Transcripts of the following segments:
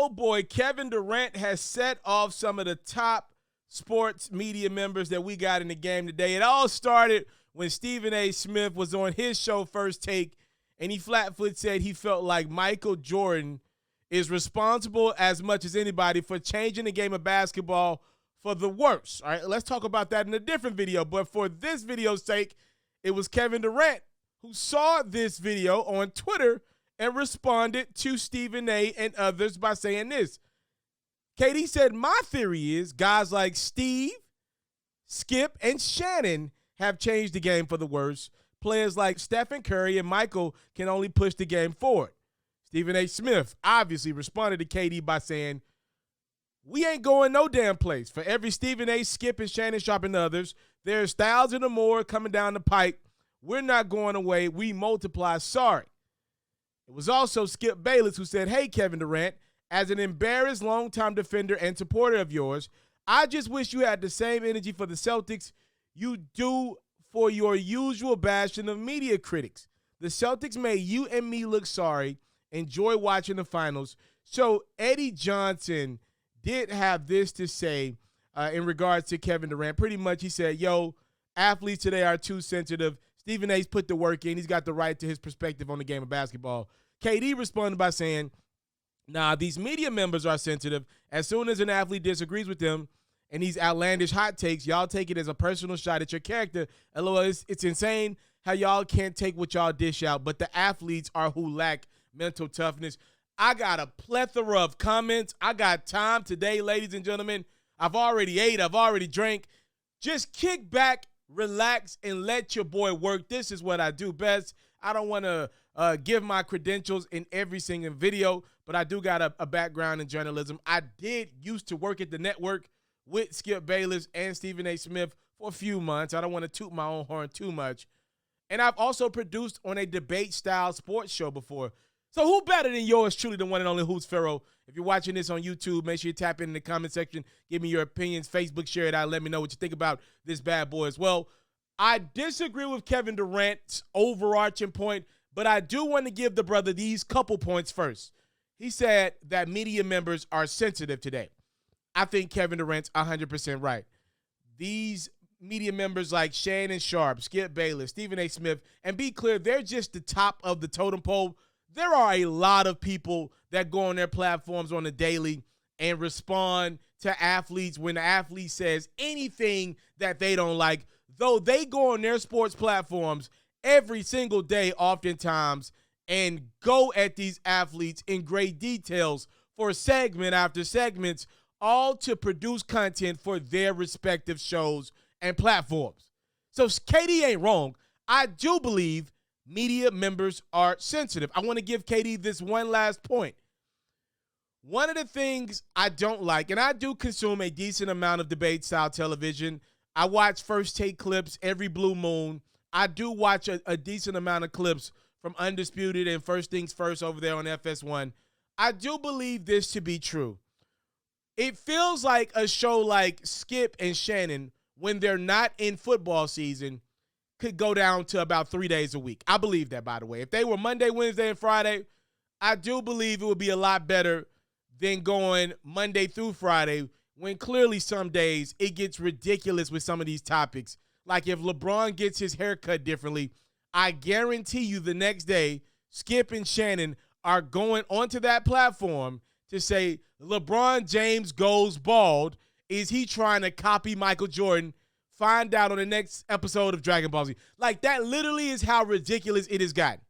Oh boy, Kevin Durant has set off some of the top sports media members that we got in the game today. It all started when Stephen A. Smith was on his show First Take, and he flat-foot said he felt like Michael Jordan is responsible as much as anybody for changing the game of basketball for the worse. All right, let's talk about that in a different video. But for this video's sake, it was Kevin Durant who saw this video on Twitter and responded to Stephen A. and others by saying this. KD said, my theory is guys like Steve, Skip, and Shannon have changed the game for the worse. Players like Stephen Curry and Michael can only push the game forward. Stephen A. Smith obviously responded to KD by saying, we ain't going no damn place. For every Stephen A., Skip, and Shannon Sharpe and others, there's thousands or more coming down the pipe. We're not going away. We multiply. Sorry. It was also Skip Bayless who said, hey, Kevin Durant, as an embarrassed longtime defender and supporter of yours, I just wish you had the same energy for the Celtics you do for your usual bastion of media critics. The Celtics made you and me look sorry. Enjoy watching the finals. So Eddie Johnson did have this to say in regards to Kevin Durant. Pretty much he said, yo, athletes today are too sensitive. Stephen A's put the work in. He's got the right to his perspective on the game of basketball. KD responded by saying, nah, these media members are sensitive. As soon as an athlete disagrees with them and these outlandish hot takes, y'all take it as a personal shot at your character. LOL, it's insane how y'all can't take what y'all dish out, but the athletes are who lack mental toughness. I got a plethora of comments. I got time today, ladies and gentlemen. I've already ate. I've already drank. Just kick back, relax, and let your boy work. This is what I do best. I don't want to give my credentials in every single video, but I do got a background in journalism. I did used to work at the network with Skip Bayless and Stephen A. Smith for a few months. I don't want to toot my own horn too much. And I've also produced on a debate-style sports show before. So who better than yours truly, the one and only Who's FERRO? If you're watching this on YouTube, make sure you tap in the comment section. Give me your opinions. Facebook, share it out. Let me know what you think about this bad boy as well. I disagree with Kevin Durant's overarching point, but I do want to give the brother these couple points first. He said that media members are sensitive today. I think Kevin Durant's 100% right. These media members like Shannon Sharpe, Skip Bayless, Stephen A. Smith, and be clear, they're just the top of the totem pole. There are a lot of people that go on their platforms on the daily and respond to athletes when the athlete says anything that they don't like, though they go on their sports platforms every single day oftentimes and go at these athletes in great details for segment after segments, all to produce content for their respective shows and platforms. So KD ain't wrong. I do believe media members are sensitive. I want to give KD this one last point. One of the things I don't like, and I do consume a decent amount of debate-style television. I watch First Take clips every blue moon. I do watch a decent amount of clips from Undisputed and First Things First over there on FS1. I do believe this to be true. It feels like a show like Skip and Shannon, when they're not in football season, could go down to about 3 days a week. I believe that, by the way. If they were Monday, Wednesday, and Friday, I do believe it would be a lot better than going Monday through Friday, when clearly some days it gets ridiculous with some of these topics. Like if LeBron gets his hair cut differently, I guarantee you the next day, Skip and Shannon are going onto that platform to say, LeBron James goes bald. Is he trying to copy Michael Jordan? Find out on the next episode of Dragon Ball Z. Like, that literally is how ridiculous it has gotten.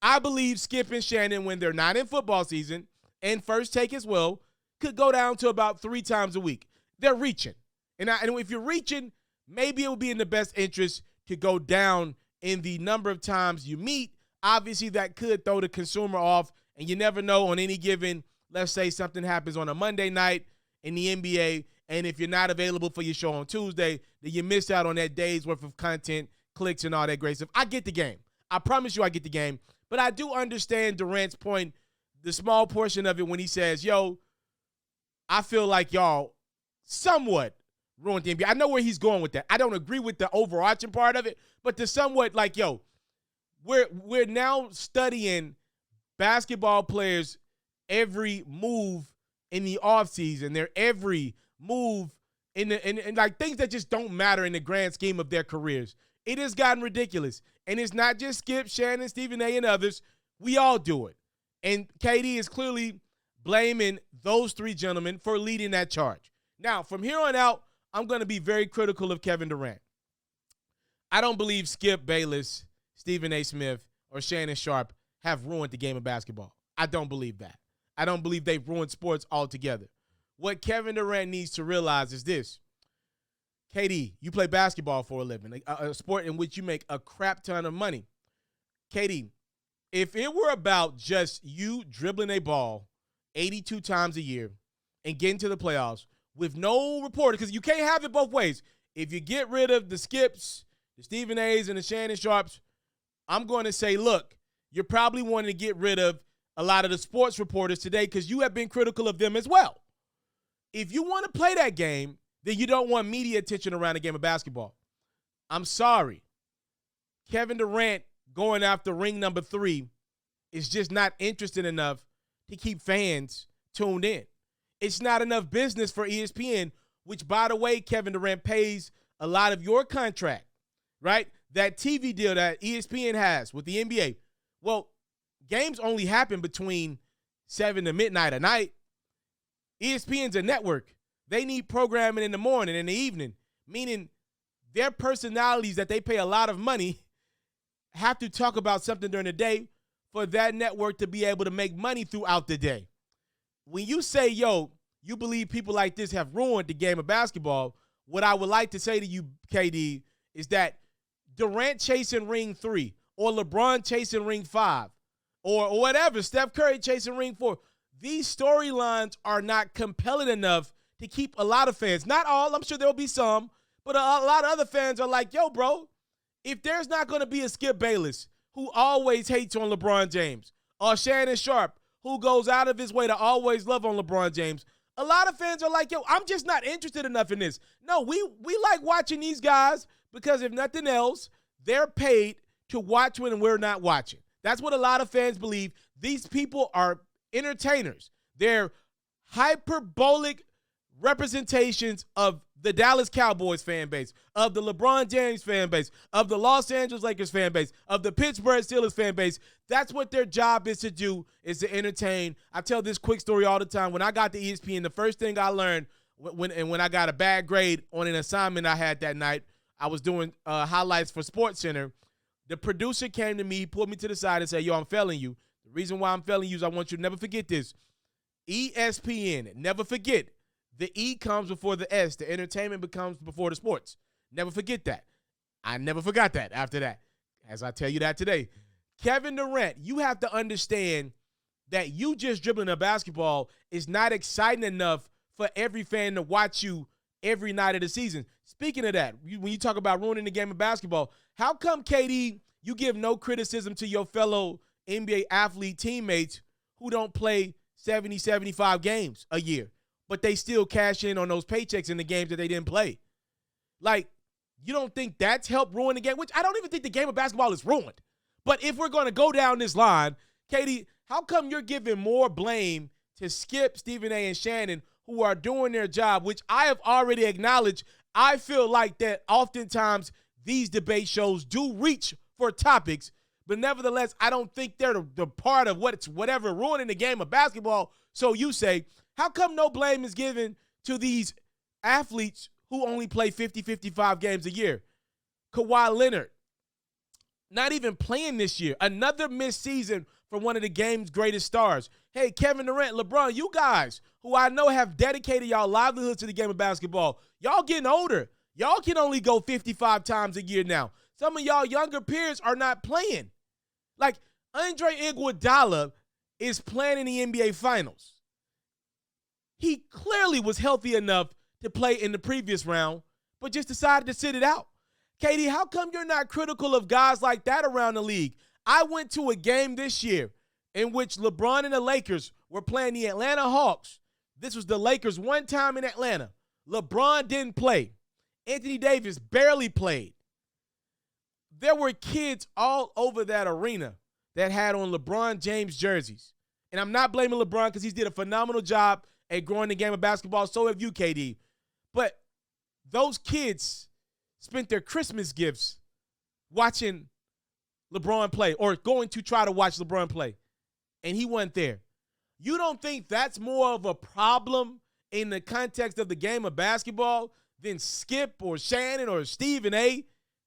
I believe Skip and Shannon, when they're not in football season, and First Take as well, could go down to about 3 times a week. They're reaching. And if you're reaching, maybe it would be in the best interest to go down in the number of times you meet. Obviously, that could throw the consumer off, and you never know on any given, let's say something happens on a Monday night in the NBA, and if you're not available for your show on Tuesday, then you miss out on that day's worth of content, clicks, and all that great stuff. I get the game. I promise you I get the game. But I do understand Durant's point, the small portion of it when he says, yo, I feel like y'all somewhat ruined the NBA. I know where he's going with that. I don't agree with the overarching part of it, but the somewhat like, yo, we're now studying basketball players every move in the offseason, their every move in like things that just don't matter in the grand scheme of their careers. It has gotten ridiculous. And it's not just Skip, Shannon, Stephen A, and others. We all do it. And KD is clearly blaming those three gentlemen for leading that charge. Now, from here on out, I'm going to be very critical of Kevin Durant. I don't believe Skip Bayless, Stephen A. Smith, or Shannon Sharpe have ruined the game of basketball. I don't believe that. I don't believe they've ruined sports altogether. What Kevin Durant needs to realize is this. KD, you play basketball for a living, a sport in which you make a crap ton of money. KD, if it were about just you dribbling a ball 82 times a year and getting to the playoffs with no reporter, because you can't have it both ways. If you get rid of the Skips, the Stephen A's, and the Shannon Sharpes, I'm going to say, look, you're probably wanting to get rid of a lot of the sports reporters today because you have been critical of them as well. If you want to play that game, then you don't want media attention around the game of basketball. I'm sorry. Kevin Durant going after ring number 3 is just not interesting enough to keep fans tuned in. It's not enough business for ESPN, which, by the way, Kevin Durant pays a lot of your contract, right? That TV deal that ESPN has with the NBA. Well, games only happen between 7 to midnight a night. ESPN's a network. They need programming in the morning and the evening, meaning their personalities that they pay a lot of money have to talk about something during the day for that network to be able to make money throughout the day. When you say, yo, you believe people like this have ruined the game of basketball, what I would like to say to you, KD, is that Durant chasing ring 3 or LeBron chasing ring 5 or whatever, Steph Curry chasing ring 4, these storylines are not compelling enough to keep a lot of fans, not all, I'm sure there'll be some, but a lot of other fans are like, yo, bro, if there's not going to be a Skip Bayless who always hates on LeBron James or Shannon Sharpe who goes out of his way to always love on LeBron James, a lot of fans are like, yo, I'm just not interested enough in this. No, we like watching these guys because if nothing else, they're paid to watch when we're not watching. That's what a lot of fans believe. These people are entertainers. They're hyperbolic representations of the Dallas Cowboys fan base, of the LeBron James fan base, of the Los Angeles Lakers fan base, of the Pittsburgh Steelers fan base. That's what their job is to do, is to entertain. I tell this quick story all the time. When I got to ESPN, the first thing I learned when I got a bad grade on an assignment I had that night, I was doing highlights for SportsCenter. The producer came to me, pulled me to the side and said, yo, I'm failing you. The reason why I'm failing you is I want you to never forget this. ESPN, never forget. The E comes before the S. The entertainment becomes before the sports. Never forget that. I never forgot that after that, as I tell you that today. Kevin Durant, you have to understand that you just dribbling a basketball is not exciting enough for every fan to watch you every night of the season. Speaking of that, when you talk about ruining the game of basketball, how come, KD, you give no criticism to your fellow NBA athlete teammates who don't play 70, 75 games a year, but they still cash in on those paychecks in the games that they didn't play? Like, you don't think that's helped ruin the game? Which I don't even think the game of basketball is ruined. But if we're going to go down this line, Katie, how come you're giving more blame to Skip, Stephen A, and Shannon, who are doing their job, which I have already acknowledged? I feel like that oftentimes these debate shows do reach for topics, but nevertheless, I don't think they're the part of whatever ruining the game of basketball. So you say, how come no blame is given to these athletes who only play 50, 55 games a year? Kawhi Leonard, not even playing this year. Another missed season for one of the game's greatest stars. Hey, Kevin Durant, LeBron, you guys who I know have dedicated y'all livelihoods to the game of basketball, y'all getting older. Y'all can only go 55 times a year now. Some of y'all younger peers are not playing. Like, Andre Iguodala is playing in the NBA Finals. He clearly was healthy enough to play in the previous round, but just decided to sit it out. Katie, how come you're not critical of guys like that around the league? I went to a game this year in which LeBron and the Lakers were playing the Atlanta Hawks. This was the Lakers one time in Atlanta. LeBron didn't play. Anthony Davis barely played. There were kids all over that arena that had on LeBron James jerseys. And I'm not blaming LeBron because he's did a phenomenal job at growing the game of basketball. So have you, KD. But those kids spent their Christmas gifts watching LeBron play or going to try to watch LeBron play. And he wasn't there. You don't think that's more of a problem in the context of the game of basketball than Skip or Shannon or Stephen A.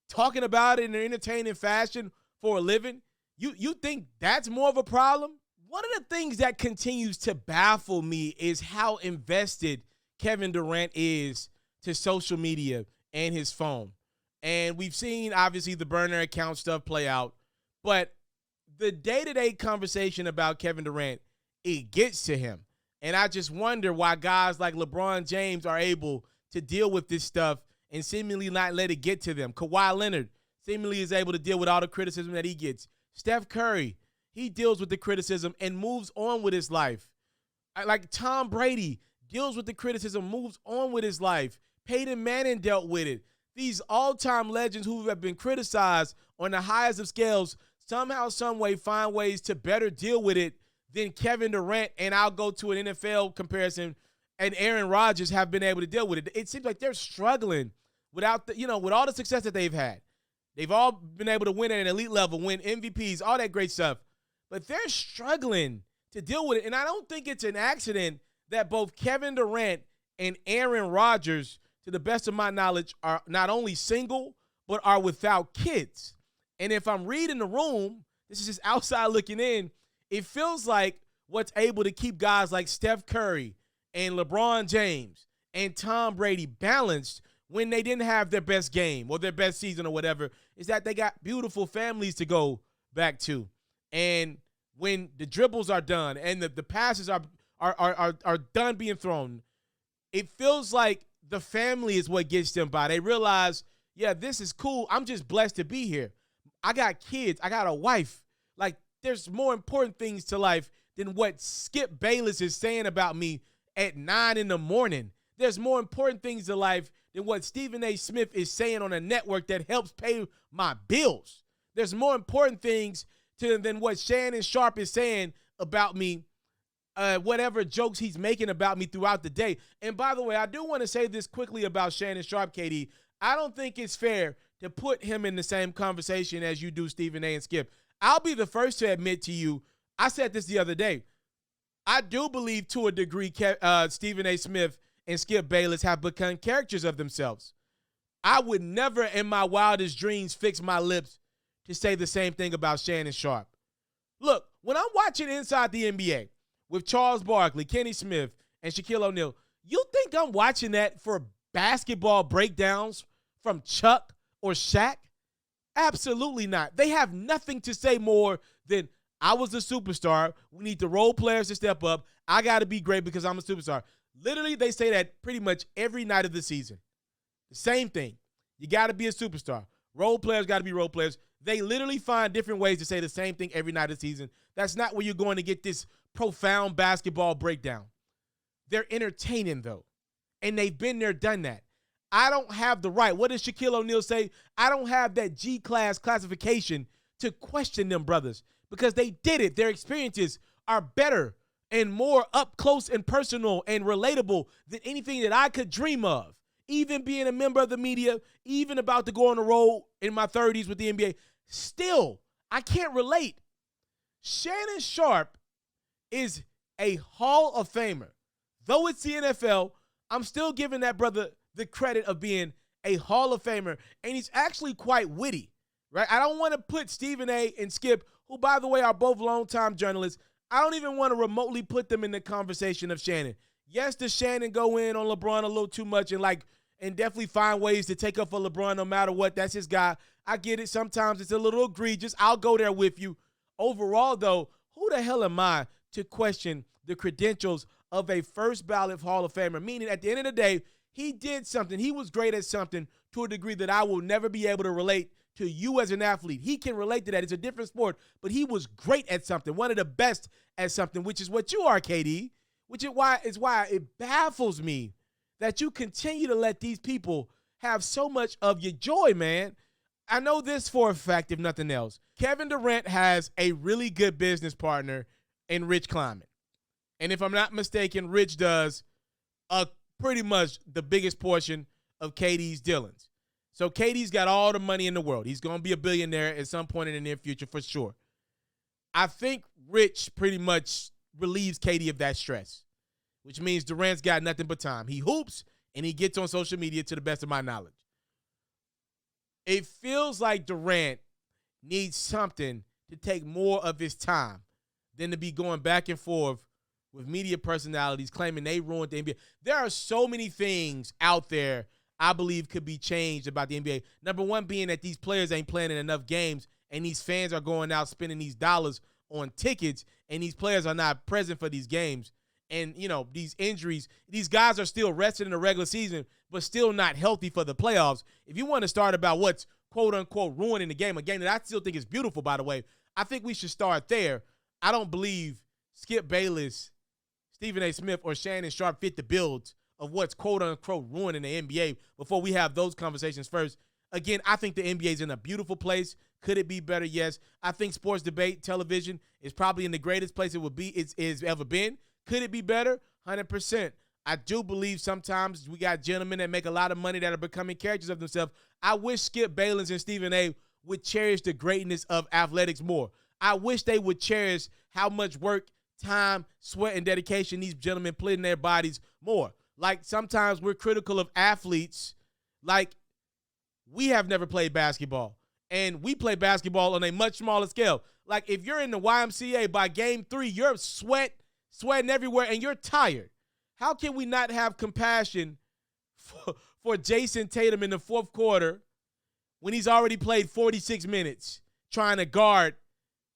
talking about it in an entertaining fashion for a living? You think that's more of a problem? One of the things that continues to baffle me is how invested Kevin Durant is to social media and his phone. And we've seen, obviously, the burner account stuff play out. But the day-to-day conversation about Kevin Durant, it gets to him. And I just wonder why guys like LeBron James are able to deal with this stuff and seemingly not let it get to them. Kawhi Leonard seemingly is able to deal with all the criticism that he gets. Steph Curry, he deals with the criticism and moves on with his life. Like Tom Brady deals with the criticism, moves on with his life. Peyton Manning dealt with it. These all-time legends who have been criticized on the highest of scales somehow, some way find ways to better deal with it than Kevin Durant, and I'll go to an NFL comparison, and Aaron Rodgers have been able to deal with it. It seems like they're struggling without with all the success that they've had. They've all been able to win at an elite level, win MVPs, all that great stuff. But they're struggling to deal with it. And I don't think it's an accident that both Kevin Durant and Aaron Rodgers, to the best of my knowledge, are not only single, but are without kids. And if I'm reading the room, this is just outside looking in, it feels like what's able to keep guys like Steph Curry and LeBron James and Tom Brady balanced when they didn't have their best game or their best season or whatever is that they got beautiful families to go back to. And when the dribbles are done and the passes are done being thrown, it feels like the family is what gets them by. They realize, yeah, this is cool. I'm just blessed to be here. I got kids. I got a wife. Like, there's more important things to life than what Skip Bayless is saying about me at 9 in the morning. There's more important things to life than what Stephen A. Smith is saying on a network that helps pay my bills. There's more important things than what Shannon Sharpe is saying about me, whatever jokes he's making about me throughout the day. And by the way, I do want to say this quickly about Shannon Sharpe, KD. I don't think it's fair to put him in the same conversation as you do Stephen A. and Skip. I'll be the first to admit to you, I said this the other day, I do believe to a degree Stephen A. Smith and Skip Bayless have become characters of themselves. I would never in my wildest dreams fix my lips to say the same thing about Shannon Sharpe. Look, when I'm watching Inside the NBA with Charles Barkley, Kenny Smith, and Shaquille O'Neal, you think I'm watching that for basketball breakdowns from Chuck or Shaq? Absolutely not. They have nothing to say more than, I was a superstar. We need the role players to step up. I got to be great because I'm a superstar. Literally, they say that pretty much every night of the season. The same thing. You got to be a superstar. Role players got to be role players. They literally find different ways to say the same thing every night of the season. That's not where you're going to get this profound basketball breakdown. They're entertaining, though, and they've been there, done that. I don't have the right. What does Shaquille O'Neal say? I don't have that G-class classification to question them brothers because they did it. Their experiences are better and more up close and personal and relatable than anything that I could dream of. Even being a member of the media, even about to go on the road in my 30s with the NBA, still, I can't relate. Shannon Sharpe is a Hall of Famer. Though it's the NFL, I'm still giving that brother the credit of being a Hall of Famer, and he's actually quite witty, right? I don't want to put Stephen A. and Skip, who, by the way, are both longtime journalists, I don't even want to remotely put them in the conversation of Shannon. Yes, does Shannon go in on LeBron a little too much and definitely find ways to take up for LeBron no matter what. That's his guy. I get it. Sometimes it's a little egregious. I'll go there with you. Overall, though, who the hell am I to question the credentials of a first ballot Hall of Famer? Meaning, at the end of the day, he did something. He was great at something to a degree that I will never be able to relate to you as an athlete. He can relate to that. It's a different sport, but he was great at something, one of the best at something, which is what you are, KD, which is why it baffles me that you continue to let these people have so much of your joy, man. I know this for a fact, if nothing else. Kevin Durant has a really good business partner and Rich Kleiman. And if I'm not mistaken, Rich does pretty much the biggest portion of KD's dealings. So KD's got all the money in the world. He's going to be a billionaire at some point in the near future for sure. I think Rich pretty much relieves KD of that stress, which means Durant's got nothing but time. He hoops, and he gets on social media to the best of my knowledge. It feels like Durant needs something to take more of his time than to be going back and forth with media personalities claiming they ruined the NBA. There are so many things out there I believe could be changed about the NBA. Number one being that these players ain't playing in enough games, and these fans are going out spending these dollars on tickets, and these players are not present for these games. And, you know, these injuries, these guys are still rested in the regular season, but still not healthy for the playoffs. If you want to start about what's quote-unquote ruining the game, a game that I still think is beautiful, by the way, I think we should start there. I don't believe Skip Bayless, Stephen A. Smith, or Shannon Sharpe fit the builds of what's quote-unquote ruining the NBA before we have those conversations first. Again, I think the NBA is in a beautiful place. Could it be better? Yes. I think sports debate television is probably in the greatest place it's ever been. Could it be better? 100%. I do believe sometimes we got gentlemen that make a lot of money that are becoming characters of themselves. I wish Skip Bayless and Stephen A. would cherish the greatness of athletics more. I wish they would cherish how much work, time, sweat, and dedication these gentlemen put in their bodies more. Like, sometimes we're critical of athletes. Like, we have never played basketball, and we play basketball on a much smaller scale. Like, if you're in the YMCA by game 3, you're sweating everywhere, and you're tired. How can we not have compassion for Jason Tatum in the fourth quarter when he's already played 46 minutes trying to guard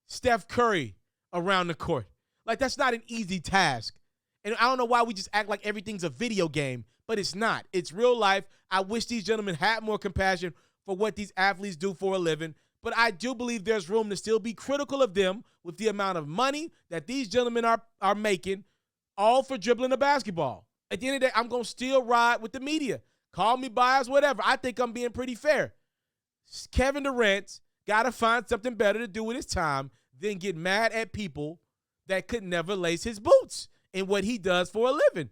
Steph Curry around the court? Like, that's not an easy task. And I don't know why we just act like everything's a video game, but it's not. It's real life. I wish these gentlemen had more compassion for what these athletes do for a living. But I do believe there's room to still be critical of them with the amount of money that these gentlemen are making, all for dribbling a basketball. At the end of the day, I'm going to still ride with the media. Call me biased, whatever. I think I'm being pretty fair. Kevin Durant's got to find something better to do with his time than get mad at people that could never lace his boots in what he does for a living.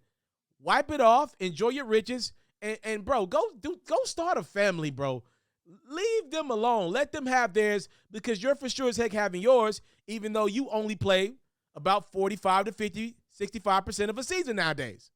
Wipe it off, enjoy your riches, and bro, go start a family, bro. Leave them alone. Let them have theirs, because you're for sure as heck having yours, even though you only play about 45 to 50, 65% of a season nowadays.